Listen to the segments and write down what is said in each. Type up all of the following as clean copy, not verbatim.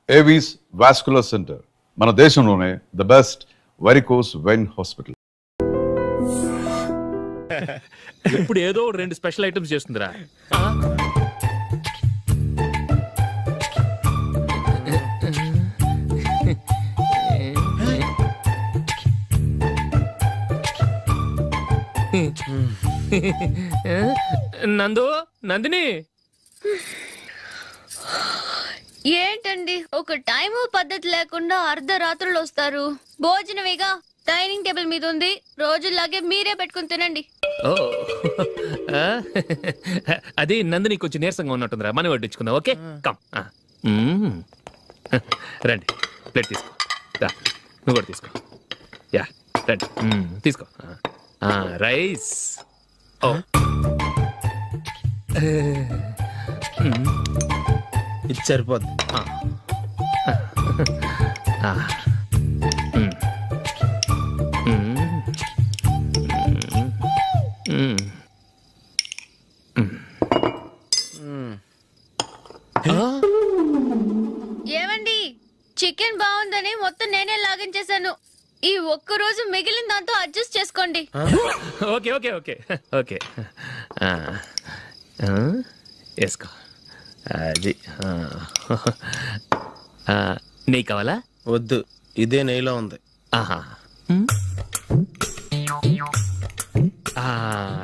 Avis vascular centre, మన దేశంలోనే the best varicose vein hospital. ఇప్పుడు ఏదో 2 స్పెషల్ ఐటమ్స్ చేస్తుందిరా. నందిని ఏంటండి ఒక టైము పద్ధతి లేకుండా అర్ధరాత్రులు వస్తారు? భోజనమేగా డైనింగ్ టేబుల్ మీద ఉంది, రోజుల్లాగే మీరే పెట్టుకుని తినండి. ఓ అది నందిని కొంచెం నీరసంగా ఉన్నట్టుందిరా, మనం వడ్డించుకుందాం. Okay come. రండి, ప్లేట్ తీసుకో. నువ్వు కూడా తీసుకో. యా రండి, తీసుకో. రైస్. ఓ ఇది సరిపోద్ది. ఏమండి, చికెన్ బాగుందని మొత్తం నేనే లాగించేశాను. ఈ ఒక్క రోజు మిగిలిన దాంతో అడ్జస్ట్ చేసుకోండి. ఓకే ఓకే ఓకే ఓకే వేసుకో. అది నెయ్యి కావాలా? వద్దు, ఇదే నెయ్యిలో ఉంది. ఆహా,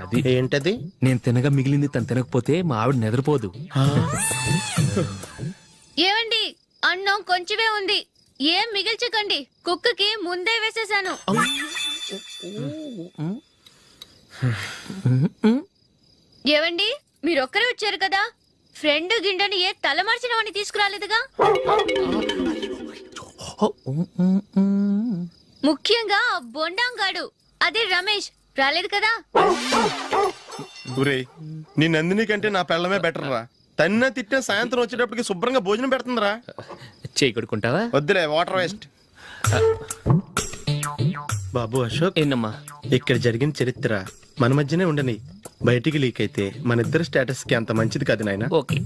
అది ఏంటది? నేను తినగా మిగిలింది తను తినకపోతే మా ఆవిడ నిద్రపోదు. ఏమండి, అన్నం కొంచెమే ఉంది, ఏం మిగిల్చకండి. కుక్కకి ముందే వేసేసాను. ఏవండి, మీరొక్కరే వచ్చారు కదా, ఫ్రెండ్ గిండెని ఏ తలమార్చిన వాడిని తీసుకురాలేదుగా? ముఖ్యంగా బొండాంగాడు, అదే రమేష్ రాలేదు కదా? ఒరేయ్, నీ నందిని కంటే నా పెళ్ళమే బెటర్ రా. తన్న తిట్టిన సాయంత్రం వచ్చేటప్పటికి శుభ్రంగా భోజనం పెడుతుందిరా. చేయి కొడుకుంటావా? వద్దులే, వాటర్ వేస్ట్. బాబు అశోక్, ఏంటమ్మా? ఇక్కడ జరిగిన చరిత్ర మన మధ్యనే ఉండని, బయటికి లీక్ అయితే మన ఇద్దరు స్టేటస్ కి అంత మంచిది కాదు నాయన. ఓకే.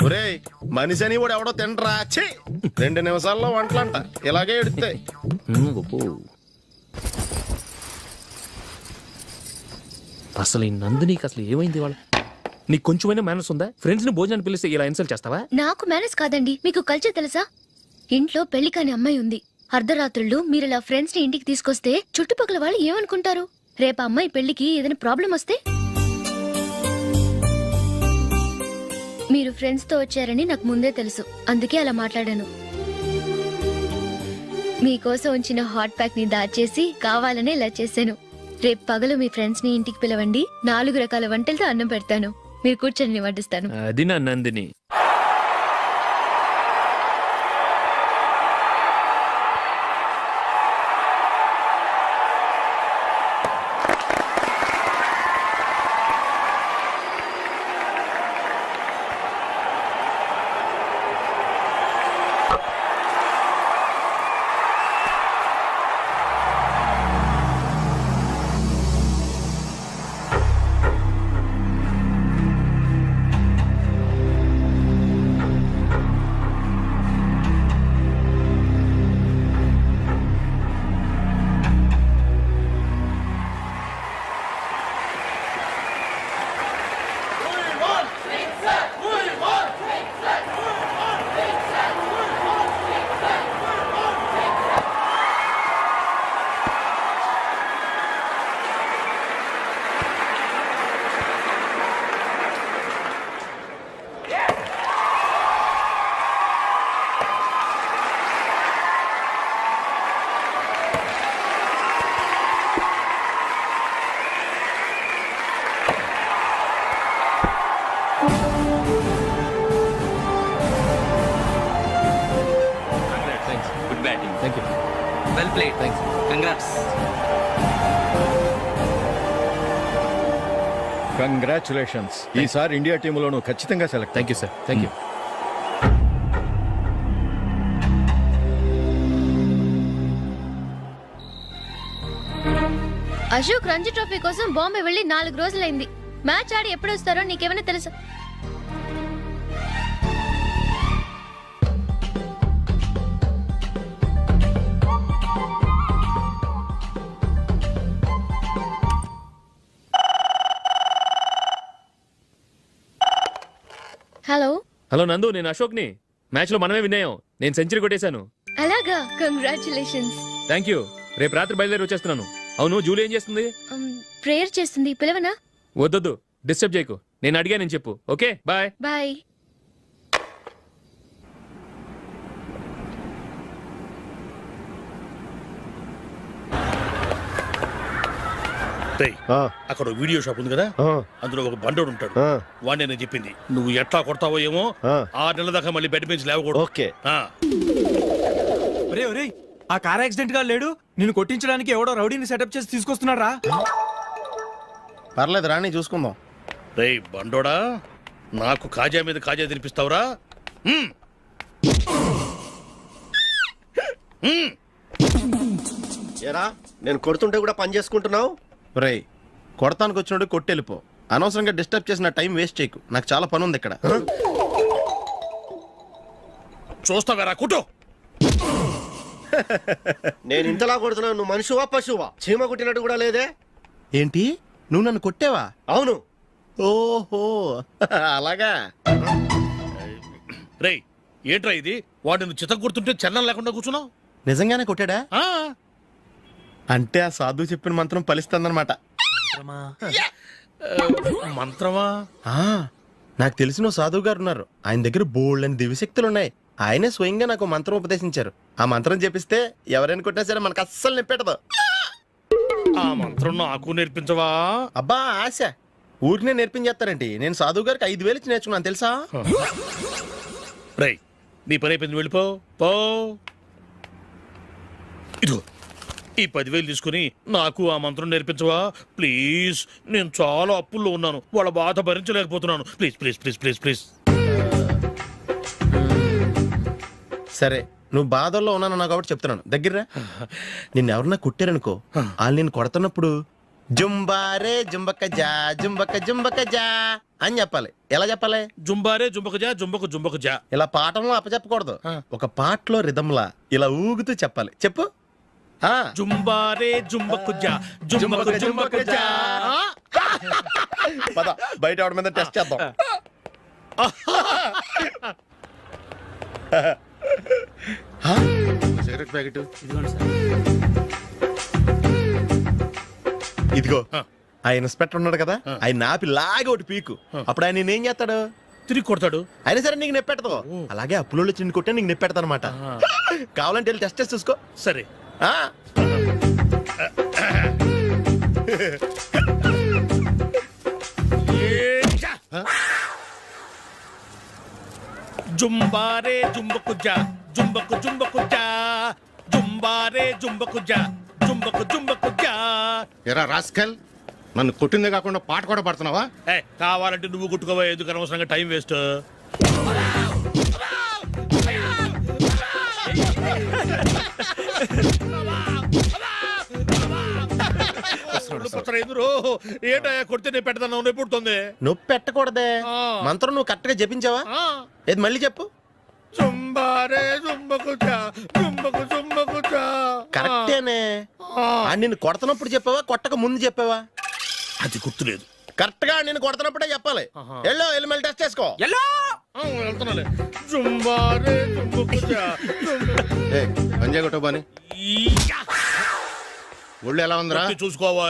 ఒరేయ్, మనిషి అని కూడా ఎవడో తినరా. 2 నిమిషాల్లో వంటలంట ఇలాగే ఎడుతాయి. అసలు ఈ నందినికి అసలు ఏమైంది? వాళ్ళ నీకు కొంచెమైనా మేనస్ ఉందా? ఫ్రెండ్స్ ని భోజనాన్ని పిలిస్తే ఇలా ఇన్సల్ట్ చేస్తావా? నాకు మేనేజ్ కాదండి, మీకు కల్చర్ తెలుసా? ఇంట్లో పెళ్లి కాని అమ్మాయి ఉంది. అర్ధరాత్రుళ్ళు మీరిలా ఫ్రెండ్స్ ని ఇంటికి తీసుకొస్తే చుట్టుపక్కల వాళ్ళు ఏమనుకుంటారు? రేపు అమ్మాయి పెళ్లికి ఏదైనా ప్రాబ్లం వస్తే? మీరు ఫ్రెండ్స్ తో వచ్చారని నాకు ముందే తెలుసు, అందుకే అలా మాట్లాడాను. మీకోసం ఉంచిన హాట్ ప్యాక్ ని దాచేసి కావాలనే ఇలా చేశాను. రేపు పగలు మీ ఫ్రెండ్స్ ని ఇంటికి పిలవండి, 4 రకాల వంటలతో అన్నం పెడతాను. మీరు కూర్చొని వడ్డిస్తాను. అది నా Nandini. Thank you. Well played. Thanks. Congrats. Congratulations. ఈసారి ఇండియా టీంలోనూ ఖచ్చితంగా select. Thank you sir. Thank you. Ashok Ranji trophy కోసం బాంబే వెళ్ళి 4 రోజులైంది. మ్యాచ్ ఆడి ఎప్పుడు వస్తారో నీకేమైనా తెలుసా? హలో నందు, నేను అశోక్ని. మ్యాచ్లో మనమే విన్నాయం. నేను సెంచరీ కొట్టేశాను. అలాగా, కంగ్రాచులేషన్స్. Thank you. రేపు రాత్రి బయలుదేరి వచ్చేస్తున్నాను. అవును, జూలీ ఏం చేస్తుంది? ప్రేయర్ చేస్తుంది, పిలవనా? వద్దొద్దు, డిస్టర్బ్ చేయకు. నేను అడిగానని చెప్పు. Okay, bye. బాయ్. రేయ్, అక్కడ వీడియో షాప్ ఉంది కదా, అందులో ఒక బండోడు ఉంటాడు. వాడిని నేను చెప్పింది నువ్వు ఎట్లా కొడతావో ఏమో. 6 నెలల దాకా మళ్ళీ బెడ్ బెంచ్ లేవకూడదు. ఓకే. ఒరేయ్ ఒరేయ్, ఆ కార్ యాక్సిడెంట్ గా లేడు, నిన్ను కొట్టించడానికి ఎవడో రౌడీని సెటప్ చేసి తీసుకొస్తున్నారా? పర్లేదు రాని చూసుకుందాం. రేయ్ బండోడా, నాకు కాజా మీద కాజా తినిపిస్తావురా? ఏరా నేను కొడుతుంటే కూడా పని చేసుకుంటున్నావు? రేయ్, కొడతానికి వచ్చినట్టు కొట్టెళ్ళిపో. అనవసరంగా డిస్టర్బ్ చేసిన టైం వేస్ట్ చేయకు. నాకు చాలా పని ఉంది ఇక్కడ. చూస్తావేరా కుటో. నేను ఇంతలా కొడుతున్నావు, నువ్వు మనిషివా పశువా? చీమ కుట్టినట్టు కూడా లేదే. ఏంటి, నువ్వు నన్ను కొట్టావా? అవును. ఓహో అలాగా. రేయ్ ఏంట్రా ఇది? వాడు నువ్వు చిత్త గుర్తుంటే చలనం లేకుండా కూర్చున్నావు. నిజంగానే కొట్టాడా? ఆ, అంటే ఆ సాధువు చెప్పిన మంత్రం ఫలిస్తుందన్నమాట. మంత్రమా? నాకు తెలిసిన ఓ సాధువు గారు ఉన్నారు. ఆయన దగ్గర బోల్డ్ అని దివ్యశక్తులు ఉన్నాయి. ఆయనే స్వయంగా నాకు మంత్రం ఉపదేశించారు. ఆ మంత్రం చెప్పిస్తే ఎవరైనా కొట్టినా సరే మనకు అస్సలు నిప్పెట్టదు. ఆ మంత్రం నాకు నేర్పించవా? అబ్బా ఆశ, ఊరినే నేర్పించేస్తారండి. నేను సాధువు గారికి 5,000 ఇచ్చి నేర్చుకున్నాను తెలుసా? రేయ్ నీ పని అయిపోయింది, వెళ్ళిపో పో. ఇదిగో ఈ 10,000 తీసుకుని నాకు ఆ మంత్రం నేర్పించవా ప్లీజ్? నేను చాలా అప్పుల్లో ఉన్నాను, వాళ్ళ బాధ భరించలేకపోతున్నాను. Please please please please please. సరే, నువ్వు బాధల్లో ఉన్నాను నాకు కాబట్టి చెప్తున్నాను. దగ్గర నిన్ను ఎవరన్నా కుట్టారనుకో, వాళ్ళు నేను కొడుతున్నప్పుడు జుంబారే జుంబక జా జుంబక జుంబక జా అని చెప్పాలి. ఎలా చెప్పాలి? జుంబారే జుంబకు జా జుంబకు జుంబకు జా. ఇలా పాఠంలో అప్పచెప్పకూడదు. ఒక పాటలో రిధంలా ఇలా ఊగుతూ చెప్పాలి. చెప్పు. జుంబారే జుంబకు జా జుంబకు జుంబకు జా. పద బయట ఆవిడ మీద టెస్ట్ చేద్దాం. సిగరెట్ ప్యాకెట్ ఇదిగో. ఆ ఇన్స్పెక్టర్ ఉన్నాడు కదా, ఆయన నాపి లాగే ఒకటి పీకు. అప్పుడు ఆయన నేనేం చేస్తాడు? తిరిగి కొడతాడు. అయినా సరే నీకు నెప్పెడతావు. అలాగే అప్పులో చిన్న కొట్టే నీకు నెప్పెడతా అనమాట. కావాలంటే వెళ్ళి టెస్ట్ చేసి చూసుకో. సరే. జుంబారే జుంబకు జా జుంబకు జుంబకు జా జుంబారే జుంబకు జా జుంబకు జుంబకు జా. ఎరా రాస్కల్, నన్ను కొట్టిందే కాకుండా పాట కూడా పడుతున్నావా? కావాలంటే నువ్వు కుట్టుకోవా, ఎందుకు అనవసరంగా టైం వేస్ట్. ఏంటయ్యా కొడితే నేను పెడతాను, నొప్పి పుడుతుంది. నొప్పి పెట్టకూడదే. మంత్రం నువ్వు కరెక్ట్ గా జపించావా? ఏది మళ్ళీ చెప్పు. జుంబారే జుంబకు జా జుంబకు జుంబకు జా. కరెక్టేనే. నిన్ను కొడుతున్నప్పుడు చెప్పావా, కొట్టక ముందు చెప్పావా? అది గుర్తులేదు. కరెక్ట్ గా నేను కొడుతున్నప్పుడే చెప్పాలి. వెళ్ళి మళ్ళీ టెస్ట్ చేసుకో. వెళ్తున్నాలే. జుంబారే జుంబకు జా పంజాయ్ కొట్టబాని ఒళ్ళు ఎలా ఉందిరా చూసుకోవా.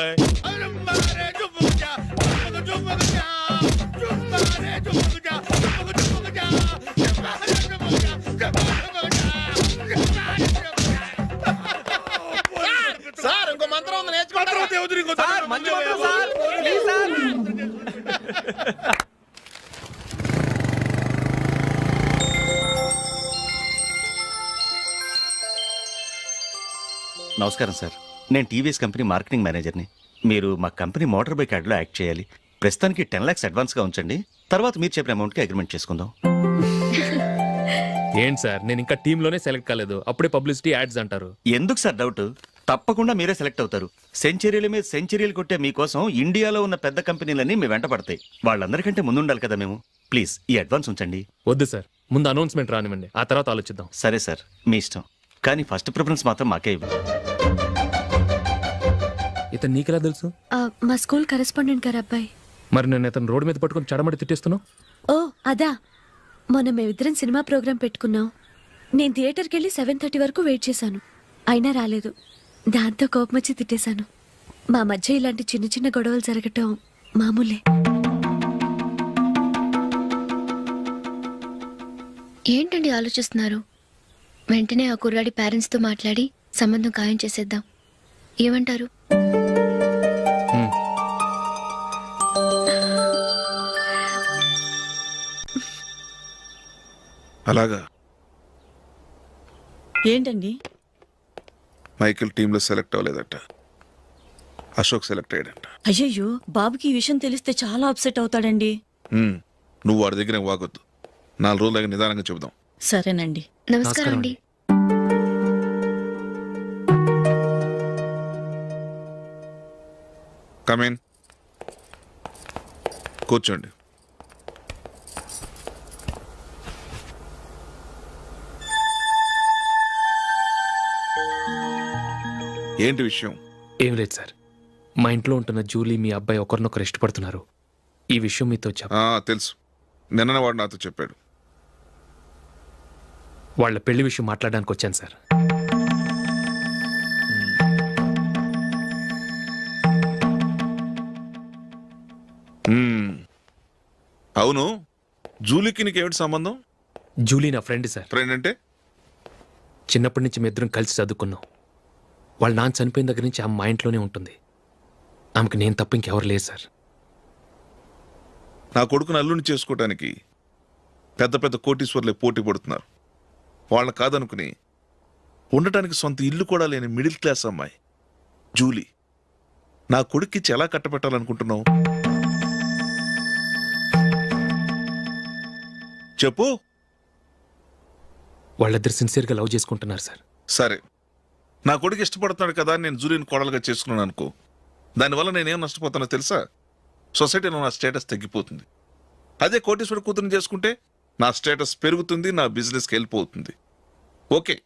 సార్ ఇంకో మంత్రం ఉంది, నేర్చుకుంటారు. నమస్కారం సార్, నేను టీవీఎస్ కంపెనీ మార్కెటింగ్ మేనేజర్ని. మీరు మా కంపెనీ మోటార్ బైక్ యాడ్లో యాక్ట్ చేయాలి. ప్రస్తుతానికి 10 lakhs అడ్వాన్స్గా ఉంచండి. తర్వాత మీరు చెప్పిన అమౌంట్కి అగ్రిమెంట్ చేసుకుందాం. ఏంటి సార్, నేను ఇంకా టీంలోనే సెలెక్ట్ కాలేదు, అప్పుడే పబ్లిసిటీ యాడ్స్ అంటారు. ఎందుకు సార్ డౌట్? తప్పకుండా మీరే సెలెక్ట్ అవుతారు. సెంచరీల మీద సెంచరీలు కొట్టే మీకోసం ఇండియాలో ఉన్న పెద్ద కంపెనీలన్నీ మీ వెంట పడతాయి. వాళ్ళందరికంటే ముందుండాలి కదా మేము. ప్లీజ్ ఈ అడ్వాన్స్ ఉంచండి. వద్దు సార్, ముందు అనౌన్స్మెంట్ రానివ్వండి, ఆ తర్వాత ఆలోచిద్దాం. సరే సార్, మీ ఇష్టం. కానీ ఫస్ట్ ప్రిఫరెన్స్ మాత్రం మాకే ఇవ్వండి. ఇతను నీకెలా తెలుసు? మా స్కూల్ కరెస్పాండెంట్ గారు అబ్బాయి. మరి నేను ఇతను రోడ్డు మీద పట్టుకొని చడమడి తిట్టేస్తున్నావు. ఓ అదా, మొన్న మేమిద్దరం సినిమా ప్రోగ్రాం పెట్టుకున్నాం. నేను థియేటర్కి వెళ్ళి 7:30 వరకు వెయిట్ చేశాను, అయినా రాలేదు. దాంతో కోపం వచ్చి తిట్టేశాను. మా మధ్య ఇలాంటి చిన్న చిన్న గొడవలు జరగటం మామూలే. ఏంటండి ఆలోచిస్తున్నారు? వెంటనే ఆ కుర్రాడి పేరెంట్స్తో మాట్లాడి సంబంధం ఖాయం చేసేద్దాం. ఏమంటారు? అలాగా ఏంటండి? మైకేల్ టీంలో సెలెక్ట్ అవ్వలేదట, అశోక్ సెలెక్ట్ అయ్యాడంట. అయ్యయ్యో, బాబుకి ఈ విషయం తెలిస్తే చాలా అప్సెట్ అవుతాడండి. నువ్వు వాడి దగ్గర వాగొద్దు, 4 రోజుల దగ్గర నిదానంగా చెబుదాం. సరేనండి. నమస్కారం అండి. కమేన్, కూర్చోండి. ఏంటి విషయం? ఏం లేదు సార్, మా ఇంట్లో ఉంటున్న జూలీ మీ అబ్బాయి ఒకరినొకరు ఇష్టపడుతున్నారు. ఈ విషయం మీతో తెలుసు, నిన్న వాడు నాతో చెప్పాడు. వాళ్ళ పెళ్లి విషయం మాట్లాడడానికి వచ్చాను సార్. అవును, జూలీకి నీకేమిటి సంబంధం? జూలీ నా ఫ్రెండ్ సార్. ఫ్రెండ్ అంటే? చిన్నప్పటి నుంచి మీ ఇద్దరం కలిసి చదువుకున్నాం. వాళ్ళ నాన్న చనిపోయిన దగ్గర నుంచి ఆమె మా ఇంట్లోనే ఉంటుంది. ఆమెకు నేను తప్ప ఇంకెవరు లేదు సార్. నా కొడుకును అల్లుని చేసుకోవటానికి పెద్ద పెద్ద కోటీశ్వర్లే పోటీ పడుతున్నారు. వాళ్ళని కాదనుకుని ఉండటానికి సొంత ఇల్లు కూడా లేని మిడిల్ క్లాస్ అమ్మాయి జూలీ నా కొడుక్కిచ్చి ఎలా కట్టబెట్టాలనుకుంటున్నావు? చెప్పు. వాళ్ళిద్దరు సిన్సియర్గా లవ్ చేసుకుంటున్నారు సార్. సరే, నా కొడుకు ఇష్టపడుతున్నాడు కదా అని నేను జూలీని కోడలుగా చేసుకున్నాను అనుకో, దానివల్ల నేనేం నష్టపోతానో తెలుసా? సొసైటీలో నా స్టేటస్ తగ్గిపోతుంది. అదే కోటీశ్వరుడు కూతురుని చేసుకుంటే నా స్టేటస్ పెరుగుతుంది, నా బిజినెస్కి వెళ్ళిపోతుంది. ఓకే,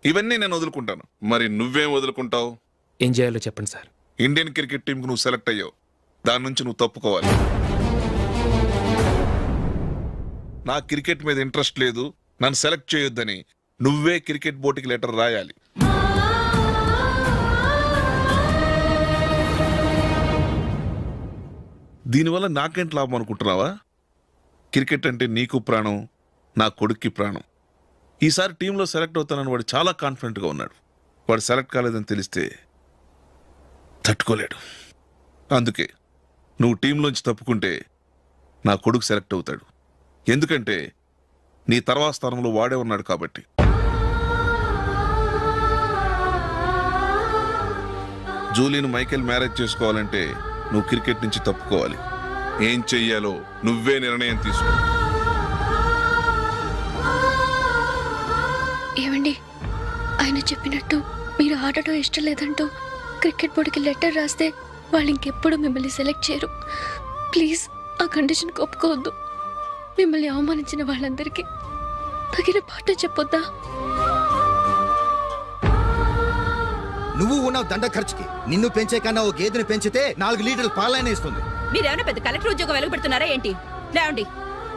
ఇవన్నీ నేను వదులుకుంటాను. మరి నువ్వేం వదులుకుంటావు? ఏం చేయాలో చెప్పండి సార్. ఇండియన్ క్రికెట్ టీంకి నువ్వు సెలెక్ట్ అయ్యావు, దాని నుంచి నువ్వు తప్పుకోవాలి. నా క్రికెట్ మీద ఇంట్రెస్ట్ లేదు, నన్ను సెలెక్ట్ చేయొద్దని నువ్వే క్రికెట్ బోర్డుకి లెటర్ రాయాలి. దీనివల్ల నాకేంటి లాభం అనుకుంటున్నావా? క్రికెట్ అంటే నీకు ప్రాణం, నా కొడుక్కి ప్రాణం. ఈసారి టీంలో సెలెక్ట్ అవుతానని వాడు చాలా కాన్ఫిడెంట్గా ఉన్నాడు. వాడు సెలెక్ట్ కాలేదని తెలిస్తే తట్టుకోలేడు. అందుకే నువ్వు టీంలోంచి తప్పుకుంటే నా కొడుకు సెలెక్ట్ అవుతాడు. ఎందుకంటే నీ తర్వాత స్థానంలో వాడే ఉన్నాడు కాబట్టి. జూలీని మైకేల్ మ్యారేజ్ చేసుకోవాలంటే నువ్వు క్రికెట్ నుంచి తప్పుకోవాలి. ఏం చెయ్యాలో నువ్వే నిర్ణయం తీసుకో. ఏమండి, ఆయన చెప్పినట్టు మీరు ఆడటం ఇష్టం లేదంటూ క్రికెట్ బోర్డుకి లెటర్ రాస్తే వాళ్ళు ఇంకెప్పుడు మిమ్మల్ని సెలెక్ట్ చేయరు. ప్లీజ్ ఆ కండిషన్ ఒప్పుకోవద్దు. మిమ్మల్ని అవమానించిన వాళ్ళందరికీ తగిన పాట చెప్పొద్దా? నువ్వు ఉన్నావు దండ ఖర్చుకి. నిన్ను పెంచే కన్నా ఓ గేదెని పెంచితే 4 లీటర్లు పాలైన ఇస్తుంది. మీరేమైనా పెద్ద కలెక్టర్ ఉద్యోగం వెలుగుపెడుతున్నారా ఏంటి? లేవండి,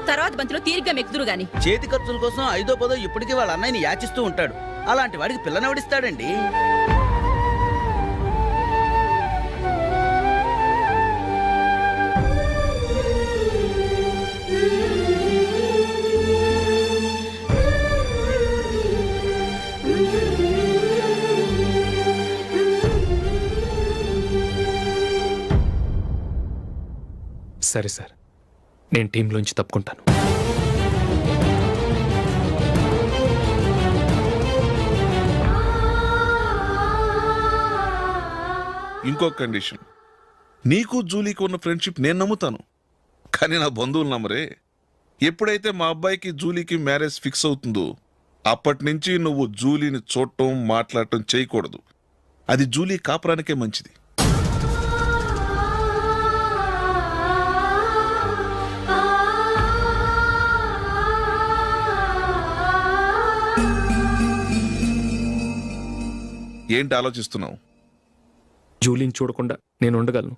తర్వాత బంతిలో తీరిగ్గా మెక్కుదురు గాని. చేతి ఖర్చుల కోసం 5దో 10దో ఇప్పటికీ వాళ్ళ అన్నయ్యని యాచిస్తూ ఉంటాడు. అలాంటి వాడికి పిల్లనెవడిస్తాడండి? సరే సార్, నేను టీంలోంచి తప్పుకుంటాను. ఇంకో కండిషన్, నీకు జూలీకి ఉన్న ఫ్రెండ్షిప్ నేను నమ్ముతాను, కానీ నా బంధువులు నమ్మరే. ఎప్పుడైతే మా అబ్బాయికి జూలీకి మ్యారేజ్ ఫిక్స్ అవుతుందో అప్పటి నుంచి నువ్వు జూలీని చూడటం మాట్లాడటం చేయకూడదు. అది జూలీ కాపురానికే మంచిది. ఏంటి ఆలోచిస్తున్నావు? జూలీని చూడకుండా నేను ఉండగలను,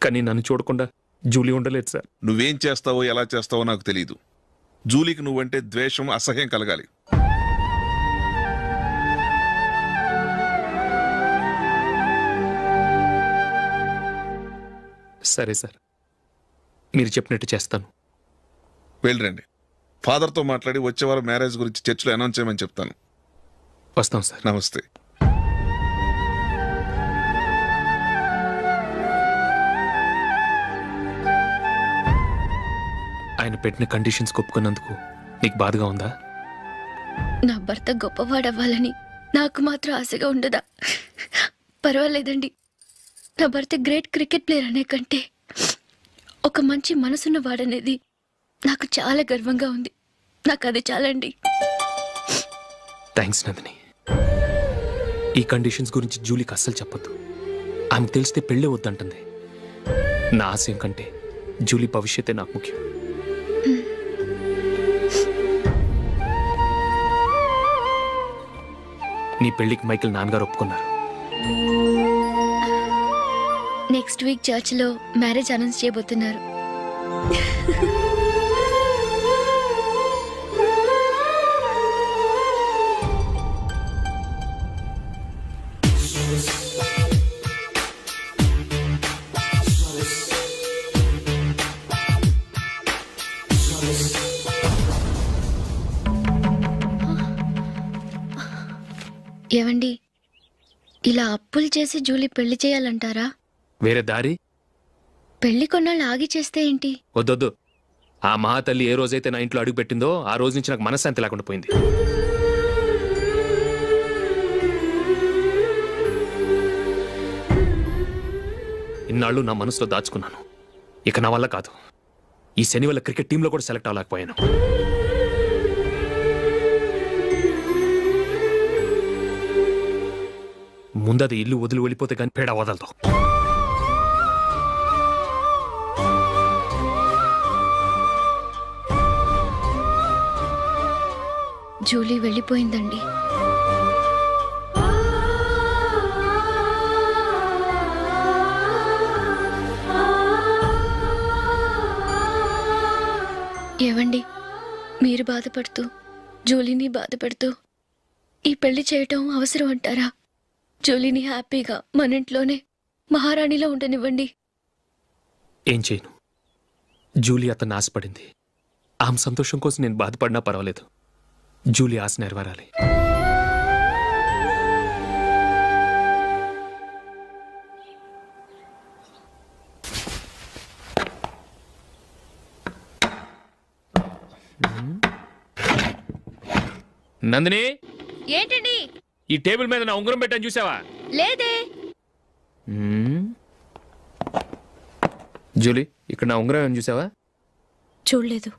కానీ నన్ను చూడకుండా జూలీ ఉండలేదు సార్. నువ్వేం చేస్తావో ఎలా చేస్తావో నాకు తెలియదు. జూలీకి నువ్వంటే ద్వేషం, అసహ్యం కలగాలి. సరే సార్, మీరు చెప్పినట్టు చేస్తాను. వెళ్ళరండి. ఫాదర్తో మాట్లాడి వచ్చే వారం మ్యారేజ్ గురించి చర్చిలో అనౌన్స్ చేయమని చెప్తాను. వస్తాం సార్. నమస్తే. ఆయన పెట్టిన కండిషన్స్ ఒప్పుకున్నందుకు నీకు బాధగా ఉందా? నా భర్త గొప్పవాడవ్వాలని నాకు మాత్రం ఆశగా ఉండదా? పర్వాలేదండి. నా భర్త గ్రేట్ క్రికెట్ ప్లేయర్ అనే కంటే ఒక మంచి మనసున్న వాడనేది నాకు చాలా గర్వంగా ఉంది. నాకు అది చాలండి. థ్యాంక్స్ నందిని. ఈ కండిషన్స్ గురించి జూలీకి అస్సలు చెప్పొద్దు. ఆమెకు తెలిస్తే పెళ్ళే వద్దంటుంది. నా ఆశయం కంటే జూలీ భవిష్యత్తే నాకు ముఖ్యం. నీ పెళ్లికి మైకిల్ నాన్నగారు ఒప్పుకున్నారు. నెక్స్ట్ వీక్ చర్చిలో మ్యారేజ్ అనౌన్స్ చేయబోతున్నారు. ఏవండి, ఇలా అప్పులు చేసి జూలీ పెళ్లి చేయాలంటారా? వేరే దారి? పెళ్లి కొన్నాళ్ళు ఆగి చేస్తే ఏంటి? వద్దొద్దు. ఆ మహాతల్లి ఏ రోజైతే నా ఇంట్లో అడుగు పెట్టిందో ఆ రోజు నుంచి నాకు మనశ్శాంతి లేకుండా పోయింది. ఇన్నాళ్ళు నా మనసులో దాచుకున్నాను. ఇక నా వల్ల కాదు. ఈ శని వల్ల క్రికెట్ టీంలో కూడా సెలెక్ట్ అవ్వలేకపోయాను. ముందది ఇల్లు వదిలి వెళ్ళిపోతే కానీ పేడ వదలదు. జూలీ వెళ్ళిపోయిందండి. ఏవండి, మీరు బాధపడుతూ జూలీని బాధపడుతూ ఈ పెళ్లి చేయటం అవసరం అంటారా? జూలీని హ్యాపీగా మన ఇంట్లోనే మహారాణిలో ఉండనివ్వండి. ఏం చేయను? జూలీ అతన్ని ఆశపడింది. ఆమె సంతోషం కోసం నేను బాధపడినా పర్వాలేదు. జూలీ ఆశ నెరవేరాలి. నందిని, ఏంటండి? ఈ టేబుల్ మీద నా ఉంగరం పెట్టాను చూసావా? లేదే. జూలీ, ఇక్కడ నా ఉంగరం ఏమని చూసావా? చూడలేదు.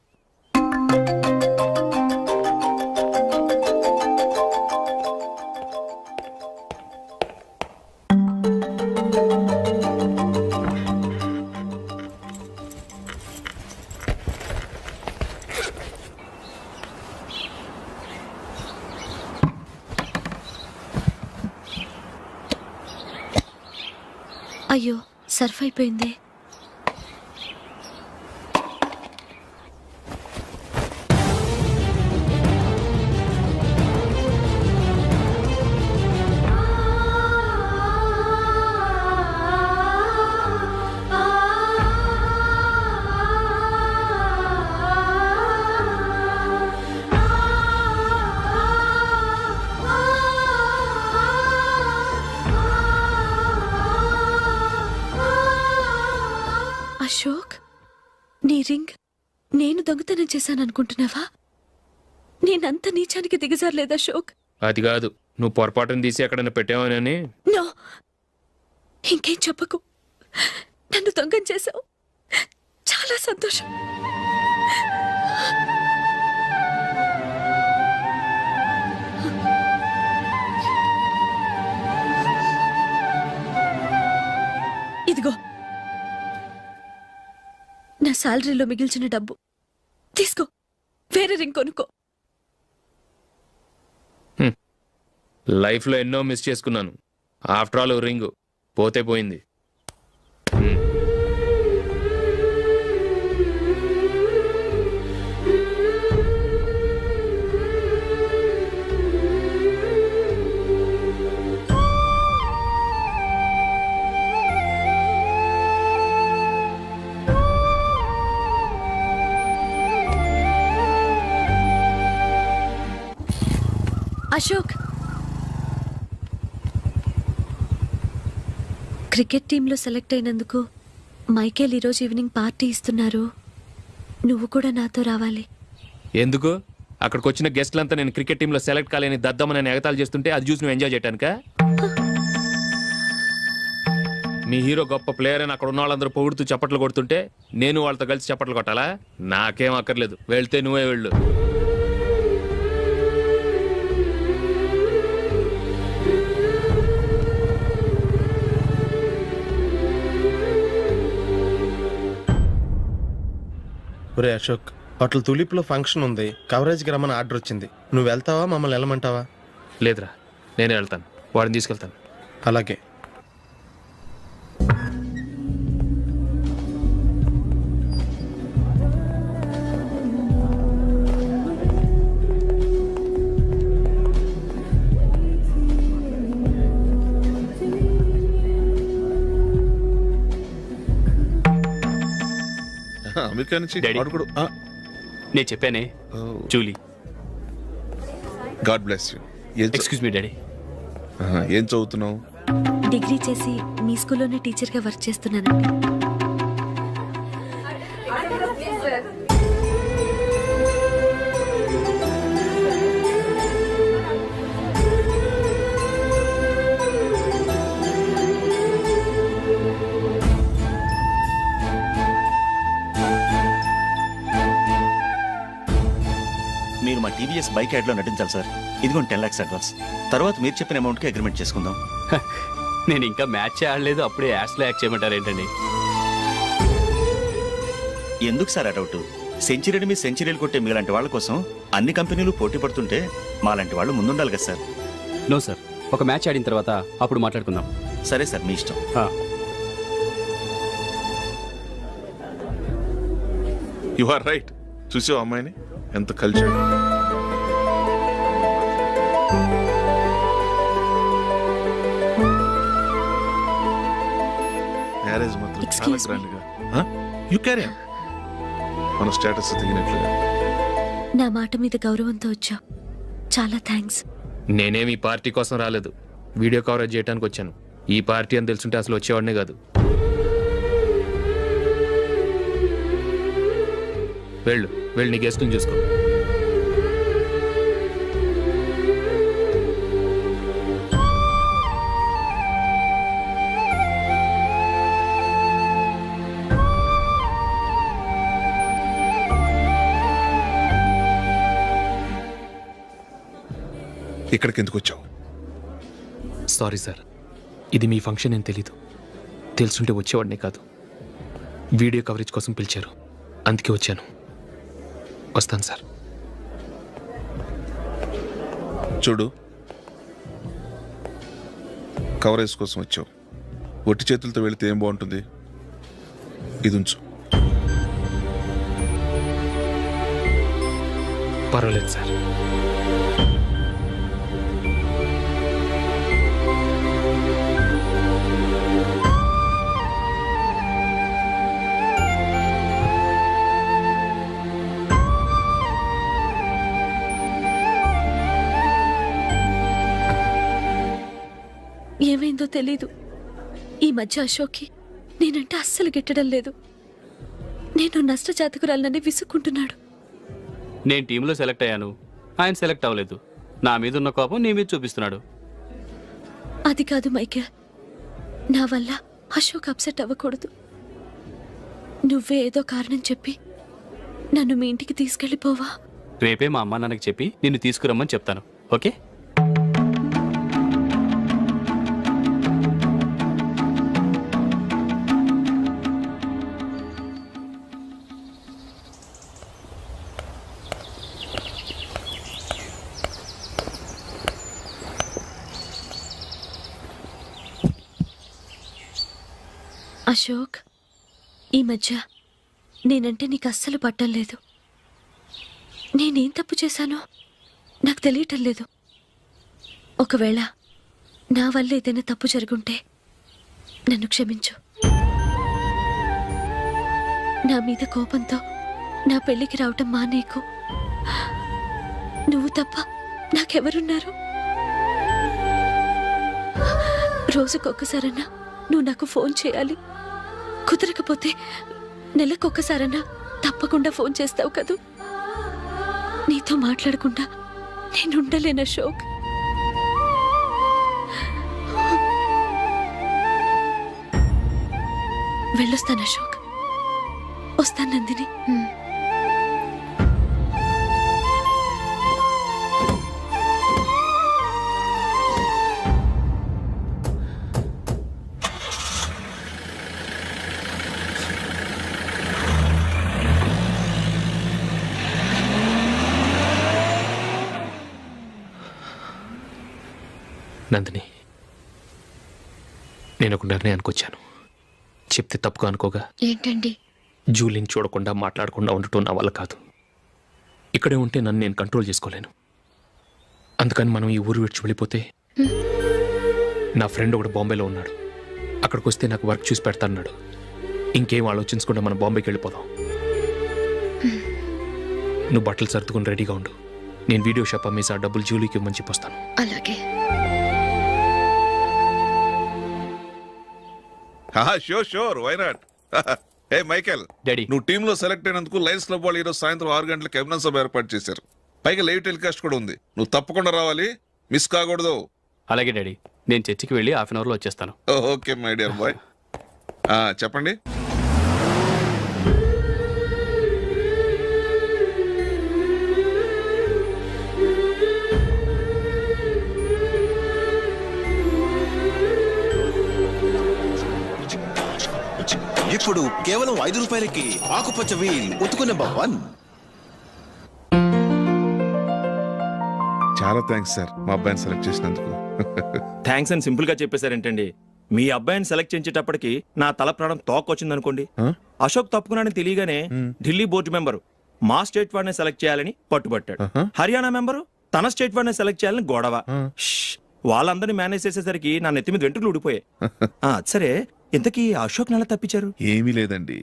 అయ్యో, సర్ఫ్ అయిపోయిందే. అశోక్, నీ రింగ్ నేను దొంగతనం చేశాననుకుంటున్నావా? నేనంత నీచానికి దిగజారలేదు అశోక్. అది కాదు, నువ్వు పొరపాటును తీసి ఎక్కడైనా పెట్టావని. నో, ఇంకేం చెప్పకు. నన్ను దొంగం చేశావు. చాలా సంతోషం. ఇదిగో నా శాలరీలో మిగిల్చిన డబ్బు తీసుకో. వేరే రింగ్ కొనుక్కో. లైఫ్లో ఎన్నో మిస్ చేసుకున్నాను. ఆఫ్టర్ ఆల్ రింగ్ పోతే పోయింది. అశోక్, క్రికెట్ టీంలో సెలెక్ట్ అయినందుకు మైకేల్ ఈరోజు ఈవినింగ్ పార్టీ ఇస్తున్నారు. నువ్వు కూడా నాతో రావాలి. ఎందుకు? అక్కడికి వచ్చిన గెస్ట్లంతా నేను క్రికెట్ టీంలో సెలెక్ట్ కాలేని దద్దమని ఎగతాలు చేస్తుంటే అది చూసి నువ్వు ఎంజాయ్ చేయటానికా? మీ హీరో గొప్ప ప్లేయర్ అని అక్కడ ఉన్న వాళ్ళందరూ పొగుడుతూ చప్పట్లు కొడుతుంటే నేను వాళ్ళతో కలిసి చప్పట్లు కొట్టాలా? నాకేం అక్కర్లేదు, వెళ్తే నువ్వే వెళ్ళు. ఒరే అశోక్, హోటల్ తులిప్లో ఫంక్షన్ ఉంది, కవరేజ్కి రమ్మని ఆర్డర్ వచ్చింది. నువ్వు వెళ్తావా, మమ్మల్ని వెళ్ళమంటావా? లేదురా, నేనే వెళ్తాను, వాడిని తీసుకెళ్తాను. అలాగే. అమెరికా నుంచి డాడీ. వాడు కూడా నేను చెప్పానే, Julie. God bless you. Excuse me daddy. ఏం చదువుతున్నావు? డిగ్రీ చేసి మీ స్కూల్లోనే టీచర్గా వర్క్ చేస్తున్నానండి. మీరు మా టీవీఎస్ బైక్ యాడ్లో నటించాలి సార్. ఇదిగోండి 10 lakhs అడ్వాన్స్. తర్వాత మీరు చెప్పిన అమౌంట్కి అగ్రిమెంట్ చేసుకుందాం. నేను ఇంకా మ్యాచ్ ఆడలేదు, అప్పుడే యాడ్స్లో యాక్ట్ చేయమంటారు ఏంటండి? ఎందుకు సార్ ఆ డౌట్? సెంచరీని మీద సెంచరీలు కొట్టే మీలాంటి వాళ్ళ కోసం అన్ని కంపెనీలు పోటీ పడుతుంటే మాలాంటి వాళ్ళు ముందుండాలి కదా సార్. నో సార్, ఒక మ్యాచ్ ఆడిన తర్వాత అప్పుడు మాట్లాడుకుందాం. సరే సార్, మీ ఇష్టం. You are right. చూసావు అమ్మాయిని ఎంత కల్చర్. మ్యారేజ్ మాత్రం చాలా Excuse me. గ్రాండ్ గా. You carry on. మన స్టేటస్ తగినట్లుగా. నా మాట మీద గౌరవంతో వచ్చావు, చాలా థ్యాంక్స్. నేనేమి ఈ పార్టీ కోసం రాలేదు, వీడియో కవరేజ్ చేయడానికి వచ్చాను. ఈ పార్టీ అని తెలుసుంటే అసలు వచ్చేవాడినే కాదు. వెళ్ళు, వెళ్ళి నీ గెస్ట్ని చూసుకో. ఇక్కడికి ఎందుకు వచ్చావు? సారీ సార్, ఇది మీ ఫంక్షన్ అని తెలీదు. తెలుసుంటే వచ్చేవాడినే కాదు. వీడియో కవరేజ్ కోసం పిలిచారు, అందుకే వచ్చాను. వస్తాను సార్. చూడు, కవరేజ్ కోసం వచ్చావు. ఒట్టి చేతులతో వెళితే ఏం బాగుంటుంది? ఇది ఉంచు. పర్వాలేదు సార్. ఏమైందో తెలీదు, ఈ మధ్య అశోక్కి నేనంటే అస్సలు గిట్టడం లేదు. నేను నష్టజాతకురాలనని విసుక్కుంటున్నాడు. నేను టీంలో సెలెక్ట్ అయ్యాను, ఆయన సెలెక్ట్ అవ్వలేదు. నా మీద ఉన్న కోపం నీ మీద చూపిస్తున్నాడు. అది కాదు మైకేల్, నా వల్ల అశోక్ అప్సెట్ అవ్వకూడదు. నువ్వే ఏదో కారణం చెప్పి నన్ను మీ ఇంటికి తీసుకెళ్ళిపోవా? రేపే మా అమ్మ నాన్నకి చెప్పి నిన్ను తీసుకురమ్మని చెప్తాను, ఓకే? అశోక్, ఈ మధ్య నేనంటే నీకు అస్సలు పట్టం లేదు. నేనేం తప్పు చేశానో నాకు తెలియటం లేదు. ఒకవేళ నా వల్ల ఏదైనా తప్పు జరుగుంటే నన్ను క్షమించు. నా మీద కోపంతో నా పెళ్ళికి రావటం మానేకు. నువ్వు తప్ప నాకెవరున్నారు? రోజుకొక్కసారన్నా నువ్వు నాకు ఫోన్ చేయాలి. కుదరకపోతే నెలకొక్కసారన్నా తప్పకుండా ఫోన్ చేస్తావు కదూ. నీతో మాట్లాడకుండా నేనుండలేను అశోక్. వెళ్ళొస్తాను అశోక్. వస్తాను నందిని. నందిని, నేను ఒక నిర్ణయానికి వచ్చాను. చెప్తే తప్పుగా అనుకోగా. ఏంటండి? జూలీని చూడకుండా మాట్లాడకుండా ఉండటం నా వల్ల కాదు. ఇక్కడే ఉంటే నన్ను నేను కంట్రోల్ చేసుకోలేను. అందుకని మనం ఈ ఊరు విడిచి వెళ్ళిపోతే, నా ఫ్రెండ్ ఒకడు బాంబేలో ఉన్నాడు, అక్కడికి వస్తే నాకు వర్క్ చూసి పెడతాన్నాడు. ఇంకేం ఆలోచించకుండా మనం బాంబేకి వెళ్ళిపోదాం. నువ్వు బట్టలు సర్దుకుని రెడీగా ఉండు. నేను వీడియో షాప్ అమ్మేసి ఆ డబ్బులు జూలీకి ఇవ్వమని చెప్పొస్తాను. అలాగే. Sure why not. ఏ మైకేల్, డాడీ. నువ్వు టీంలో సెలెక్ట్ అయినందుకు లయన్స్ క్లబ్ వాళ్ళు ఈరోజు సాయంత్రం 6 గంటలకు అభినందన సభ ఏర్పాటు చేశారు. పైగా లైవ్ టెలికాస్ట్ కూడా ఉంది. నువ్వు తప్పకుండా రావాలి, మిస్ కాకూడదు. అలాగే డాడీ, నేను చర్చికి వెళ్ళి హాఫ్ అన్ అవర్లో వచ్చేస్తాను. Okay my dear bye. చెప్పండి. ఇప్పుడు కేవలం 5 రూపాయలకి ఆకుపచ్చ వీల్ ఉతుకునే భవన్. చాలా థ్యాంక్స్ సార్, మా అబ్బాయిని సెలెక్ట్ చేసినందుకు. థ్యాంక్స్ అని సింపుల్ గా చెప్పేశారేంటండి? మీ అబ్బాయిని సెలెక్ట్ చేసేటప్పటికి నా తల ప్రాణం తోకొచ్చింది అనుకోండి. అశోక్ తప్పుకున్నాడని తెలియగానే ఢిల్లీ బోర్డు మెంబరు మా స్టేట్ వాడిని సెలెక్ట్ చేయాలని పట్టుబట్టాడు. హర్యానా మెంబరు తన స్టేట్ వాడిని సెలెక్ట్ చేయాలని గొడవ. వాళ్ళందరినీ మేనేజ్ చేసేసరికి నా నెత్తి మీద వెంట్రుకలు ఊడిపోయాయి. సరే, ఇంతకీ అశోక్ నెల తప్పించారు? ఏమీ లేదండి,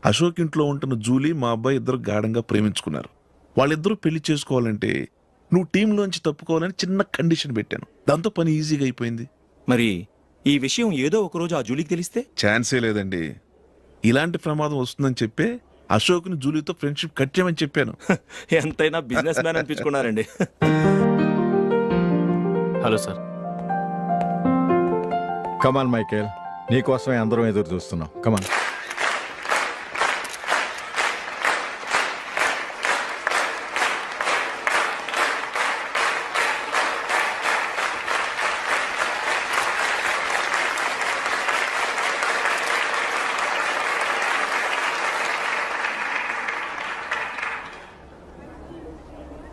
అశోక్ ఇంట్లో ఉంటున్న జూలీ మా అబ్బాయి ఇద్దరు గాఢంగా ప్రేమించుకున్నారు. వాళ్ళిద్దరూ పెళ్లి చేసుకోవాలంటే నువ్వు టీంలోంచి తప్పుకోవాలని చిన్న కండిషన్ పెట్టాను. దాంతో పని ఈజీగా అయిపోయింది. మరి ఈ విషయం ఏదో ఒక రోజు ఆ జూలీకి తెలిస్తే? ఛాన్సే లేదండి. ఇలాంటి ప్రమాదం వస్తుందని చెప్పే అశోక్ని జూలీతో ఫ్రెండ్షిప్ కట్ చేయమని చెప్పాను. ఎంతైనా బిజినెస్ మ్యాన్ అనిపించుకున్నారండి. Hello sir. కమాన్ మైకేల్, నీకోసమే అందరం ఎదురు చూస్తున్నాం. కమాన్.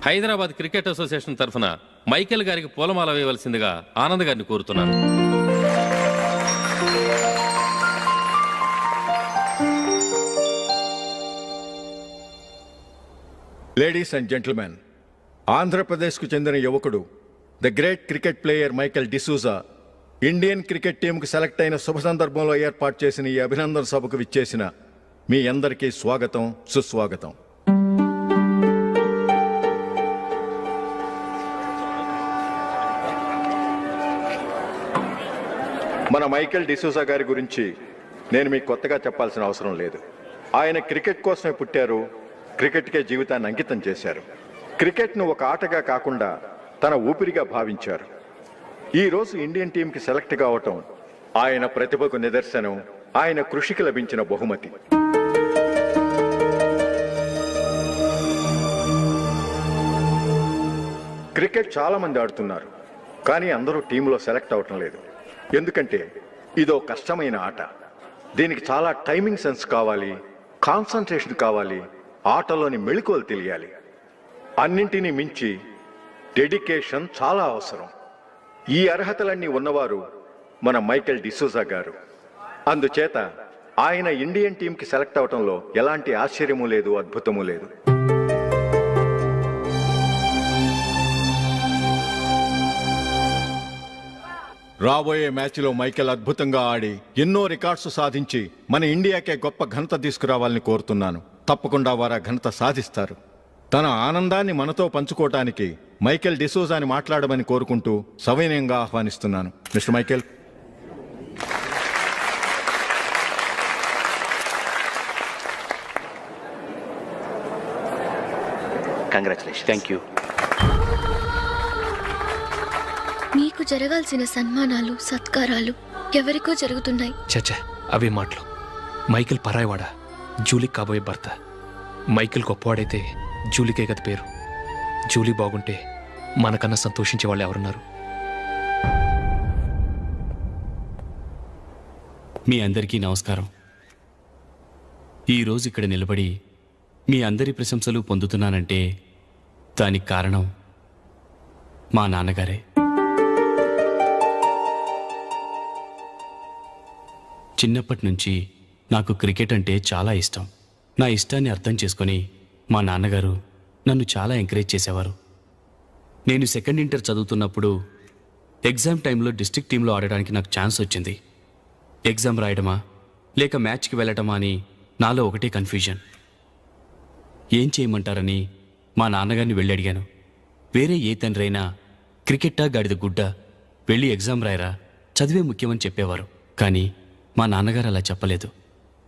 హైదరాబాద్ క్రికెట్ అసోసియేషన్ తరఫున మైకేల్ గారికి పూలమాల వేయవలసిందిగా ఆనంద్ గారిని కోరుతున్నాను. లేడీస్ అండ్ జెంటిల్మెన్, ఆంధ్రప్రదేశ్కు చెందిన యువకుడు the great cricket player Michael D'Souza Indian cricket టీంకు సెలెక్ట్ అయిన శుభ సందర్భంలో ఏర్పాటు చేసిన ఈ అభినందన సభకు విచ్చేసిన మీ అందరికీ స్వాగతం, సుస్వాగతం. మన మైకేల్ డిసూజా గారి గురించి నేను మీకు కొత్తగా చెప్పాల్సిన అవసరం లేదు. ఆయన క్రికెట్ కోసమే పుట్టారు, క్రికెట్కే జీవితాన్ని అంకితం చేశారు. క్రికెట్ను ఒక ఆటగా కాకుండా తన ఊపిరిగా భావించారు. ఈరోజు ఇండియన్ టీంకి సెలెక్ట్ కావటం ఆయన ప్రతిభకు నిదర్శనం, ఆయన కృషికి లభించిన బహుమతి. క్రికెట్ చాలా మంది ఆడుతున్నారు, కానీ అందరూ టీంలో సెలెక్ట్ అవటం లేదు. ఎందుకంటే ఇదో కష్టమైన ఆట. దీనికి చాలా టైమింగ్ సెన్స్ కావాలి, కాన్సన్ట్రేషన్ కావాలి, ఆటలోని మెళకువలు తెలియాలి. అన్నింటినీ మించి డెడికేషన్ చాలా అవసరం. ఈ అర్హతలన్నీ ఉన్నవారు మన మైకేల్ డిసూజా గారు. అందుచేత ఆయన ఇండియన్ టీంకి సెలెక్ట్ అవటంలో ఎలాంటి ఆశ్చర్యము లేదు, అద్భుతము లేదు. రాబోయే మ్యాచ్లో మైకేల్ అద్భుతంగా ఆడి ఎన్నో రికార్డ్స్ సాధించి మన ఇండియాకే గొప్ప ఘనత తీసుకురావాలని కోరుతున్నాను. తప్పకుండా వారు ఆ ఘనత సాధిస్తారు. తన ఆనందాన్ని మనతో పంచుకోవటానికి మైకేల్ డిసోజాని మాట్లాడమని కోరుకుంటూ సవినయంగా ఆహ్వానిస్తున్నాను. Mister Michael. Congratulation. Thank you. మీకు జరగాల్సిన సన్మానాలు సత్కారాలు ఎవరికో జరుగుతున్నాయి. చచ్చా, అవే మాటలు. మైకేల్ పరాయవాడా, జూలీకి కాబోయే భర్త. మైకేల్ గొప్పవాడైతే జూలీకే కదా పేరు. జూలీ బాగుంటే మనకన్నా సంతోషించే వాళ్ళు ఎవరున్నారు? మీ అందరికీ నమస్కారం. ఈరోజు ఇక్కడ నిలబడి మీ అందరి ప్రశంసలు పొందుతున్నానంటే దానికి కారణం మా నాన్నగారే. చిన్నప్పటి నుంచి నాకు క్రికెట్ అంటే చాలా ఇష్టం. నా ఇష్టాన్ని అర్థం చేసుకొని మా నాన్నగారు నన్ను చాలా ఎంకరేజ్ చేసేవారు. నేను సెకండ్ ఇంటర్ చదువుతున్నప్పుడు ఎగ్జామ్ టైంలో డిస్ట్రిక్ట్ టీంలో ఆడడానికి నాకు ఛాన్స్ వచ్చింది. ఎగ్జామ్ రాయడమా లేక మ్యాచ్కి వెళ్ళటమా అని నాలో ఒకటే కన్ఫ్యూజన్. ఏం చేయమంటారని మా నాన్నగారిని వెళ్ళి అడిగాను. వేరే ఏ తండ్రి అయినా క్రికెట్టా గాడిద గుడ్డ, వెళ్ళి ఎగ్జామ్ రాయరా, చదివే ముఖ్యమని చెప్పేవారు. కానీ మా నాన్నగారు అలా చెప్పలేదు.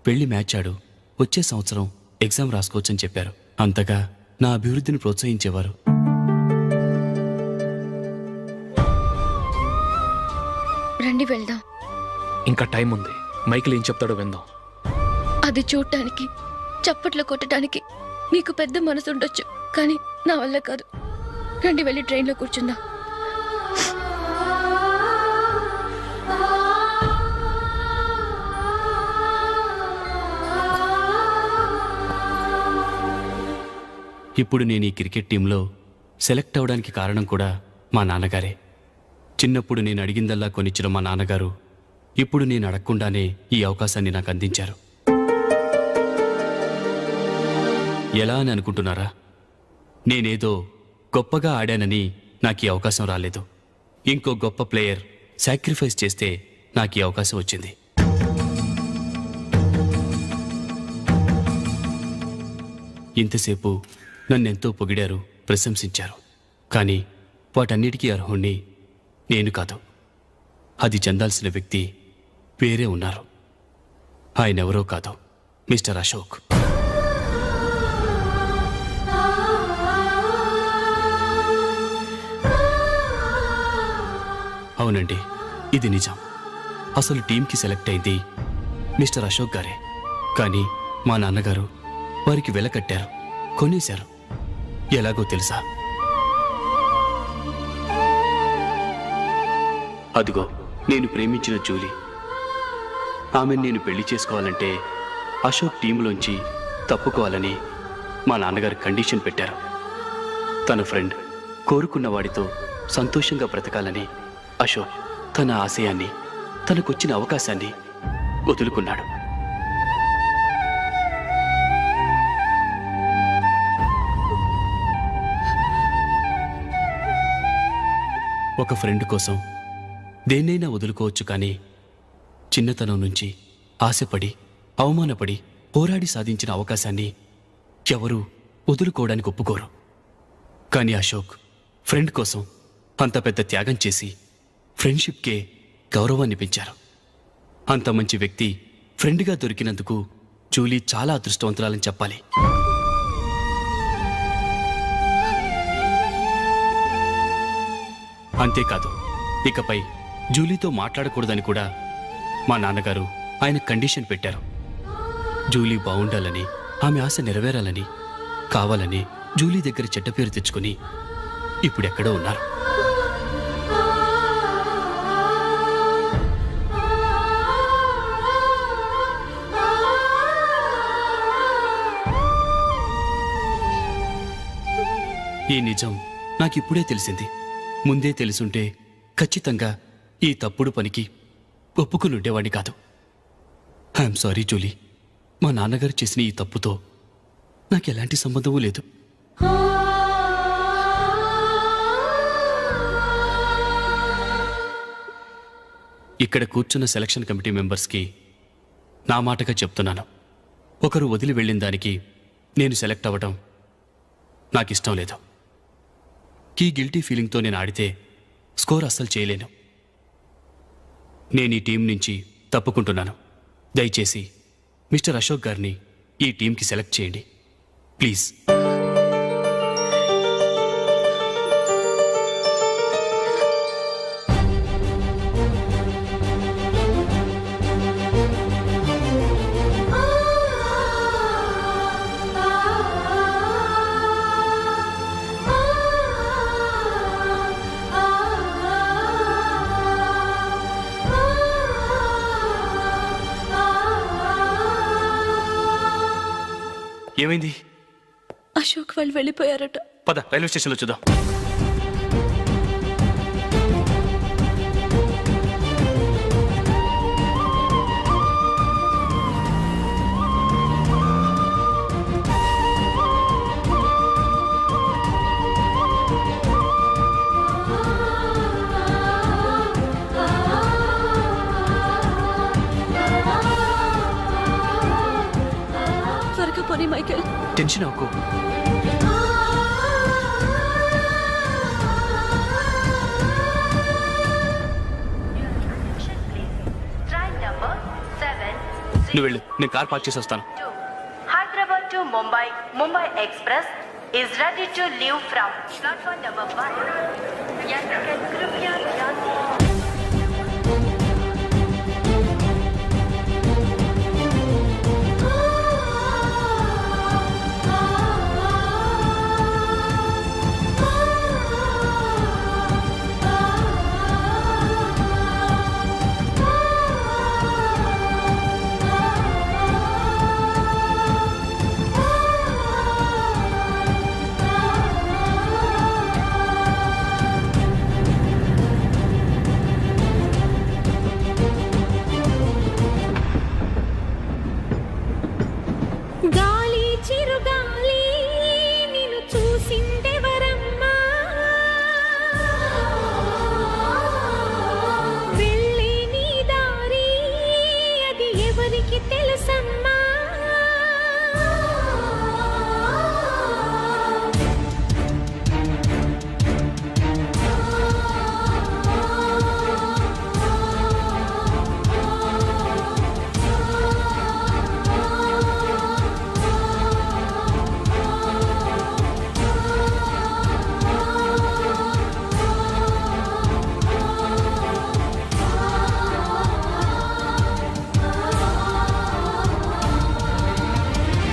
వెళ్ళి మ్యాచ్ ఆడు, వచ్చే సంవత్సరం ఎగ్జామ్ రాసుకోవచ్చని చెప్పారు. అంతగా నా అభివృద్ధిని ప్రోత్సహించేవారు. రండి వెళ్దాం. ఇంకా టైం ఉంది. మైకేల్ ఏం చెప్తాడో విందాం. అది చూడటానికి, చప్పట్లు కొట్టడానికి మీకు పెద్ద మనసు ఉండొచ్చు, కానీ నా వల్ల కాదు. రండి వెళ్ళి ట్రైన్లో కూర్చుందాం. ఇప్పుడు నేను ఈ క్రికెట్ టీంలో సెలెక్ట్ అవ్వడానికి కారణం కూడా మా నాన్నగారే. చిన్నప్పుడు నేను అడిగిందల్లా కొనిచ్చిన మా నాన్నగారు ఇప్పుడు నేను అడగకుండానే ఈ అవకాశాన్ని నాకు అందించారు. ఎలా అని అనుకుంటున్నారా? నేనేదో గొప్పగా ఆడానని నాకు ఈ అవకాశం రాలేదు. ఇంకో గొప్ప ప్లేయర్ సాక్రిఫైస్ చేస్తే నాకు ఈ అవకాశం వచ్చింది. ఇంతసేపు నన్నెంతో పొగిడారు, ప్రశంసించారు. కానీ వాటన్నిటికీ అర్హుణ్ణి నేను కాదు. అది చెందాల్సిన వ్యక్తి వేరే ఉన్నారు. ఆయనెవరో కాదు, మిస్టర్ అశోక్. అవునండి, ఇది నిజం. అసలు టీంకి సెలెక్ట్ అయింది మిస్టర్ అశోక్ గారే. కానీ మా నాన్నగారు వారికి వెల కట్టారు, కొనేశారు. ఎలాగో తెలుసా? అదిగో నేను ప్రేమించిన జూలీ. ఆమెను నేను పెళ్లి చేసుకోవాలంటే అశోక్ టీంలోంచి తప్పుకోవాలని మా నాన్నగారు కండిషన్ పెట్టారు. తన ఫ్రెండ్ కోరుకున్న వాడితో సంతోషంగా బ్రతకాలని అశోక్ తన ఆశయాన్ని, తనకొచ్చిన అవకాశాన్ని వదులుకున్నాడు. ఒక ఫ్రెండ్ కోసం దేన్నైనా వదులుకోవచ్చు, కానీ చిన్నతనం నుంచి ఆశపడి, అవమానపడి, పోరాడి సాధించిన అవకాశాన్ని ఎవరూ వదులుకోవడానికి ఒప్పుకోరు. కానీ అశోక్ ఫ్రెండ్ కోసం అంత పెద్ద త్యాగం చేసి ఫ్రెండ్షిప్కే గౌరవాన్ని పెంచారు. అంత మంచి వ్యక్తి ఫ్రెండ్గా దొరికినందుకు జూలీ చాలా అదృష్టవంతురాలని చెప్పాలి. అంతేకాదు, ఇకపై జూలీతో మాట్లాడకూడదని కూడా మా నాన్నగారు ఆయన కండిషన్ పెట్టారు. జూలీ బాగుండాలని, ఆమె ఆశ నెరవేరాలని, కావాలని జూలీ దగ్గర చెడ్డ పేరు తెచ్చుకుని ఇప్పుడెక్కడో ఉన్నారు. ఈ నిజం నాకిప్పుడే తెలిసింది. ముందే తెలుసుంటే ఖచ్చితంగా ఈ తప్పుడు పనికి ఒప్పుకుని ఉండేవాడిని కాదు. I'm sorry Julie. మా నాన్నగారు చేసిన ఈ తప్పుతో నాకు ఎలాంటి సంబంధమూ లేదు. ఇక్కడ కూర్చున్న సెలక్షన్ కమిటీ మెంబర్స్కి నా మాటగా చెప్తున్నాను. ఒకరు వదిలి వెళ్ళిన దానికి నేను సెలెక్ట్ అవ్వడం నాకు ఇష్టం లేదు. ఈ గిల్టీ ఫీలింగ్తో నేను ఆడితే స్కోర్ అస్సలు చేయలేను. నేను ఈ టీం నుంచి తప్పుకుంటున్నాను. దయచేసి మిస్టర్ అశోక్ గారిని ఈ టీంకి సెలెక్ట్ చేయండి ప్లీజ్. ఏమైంది? అశోక్ వాళ్ళు వెళ్ళిపోయారట. పద రైల్వే స్టేషన్లో చూద్దాం. త్వరగా పోనీ మైకేల్. టెన్షన్ అవ్వకు. నువ్వు వెళ్ళు, నేను కార్ పార్క్ చేసి వస్తాను. Hyderabad to Mumbai Mumbai express is ready to leave from platform number 1. यात्रिगण कृपया ध्यान दें. గాలి చిరుగాలి నిన్ను చూసిందెవరమ్మా, వెళ్ళే నీ దారి అది ఎవరికి తెలుసమ్మా.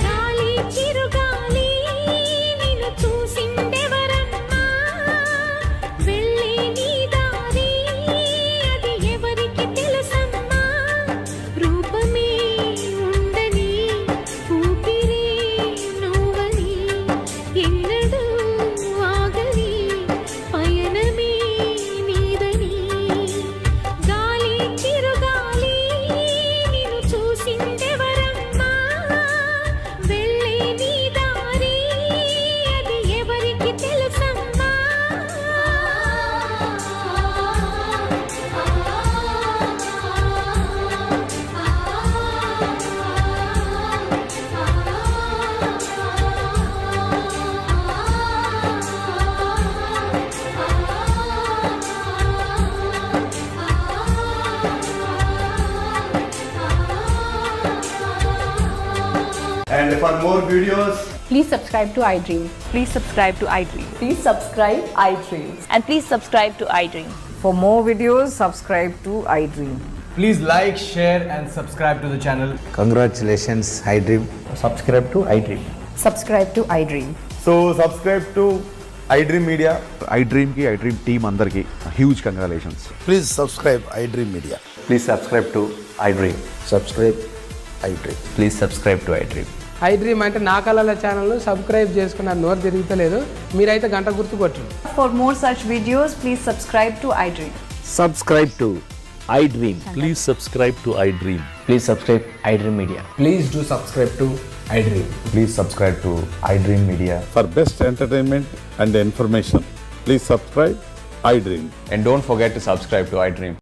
గాలి చిరుగాలి నిన్ను చూసిందెవరమ్మా, వెళ్ళే నీ దారి అది ఎవరికి తెలుసమ్మా. రూపమే ఉండని ఊపిరే నువ్వని ఎన్నడూ ఆగని పయనమే నీదని. గాలి చిరుగాలి నిన్ను చూసిందెవరమ్మా, వెళ్ళే నీ దారి అది ఎవరికి తెలుసమ్మా. And for more videos, Please subscribe to iDream. Please subscribe to iDream. Please subscribe iDream. And please subscribe to iDream. For more videos, subscribe to iDream. please like, share and subscribe to the channel. Congratulations iDream. Subscribe to iDream. Subscribe to iDream. So subscribe to iDream Media. iDream కి iDream team అందరికి huge congratulations. Please subscribe iDream media. Please subscribe to iDream. Subscribe iDream. Please subscribe to iDream. iDream అంటే నా కళల channel subscribe చేసుకున్న నోరు తిరుగుతలేదు, మీరైతే గంట గుర్తు కొట్టండి. For more such videos, please subscribe to iDream. Subscribe to iDream. Please subscribe to iDream. Please subscribe iDream Media. Please do subscribe to iDream. Please subscribe to iDream media. For best entertainment and information, please subscribe iDream. And don't forget to subscribe to iDream.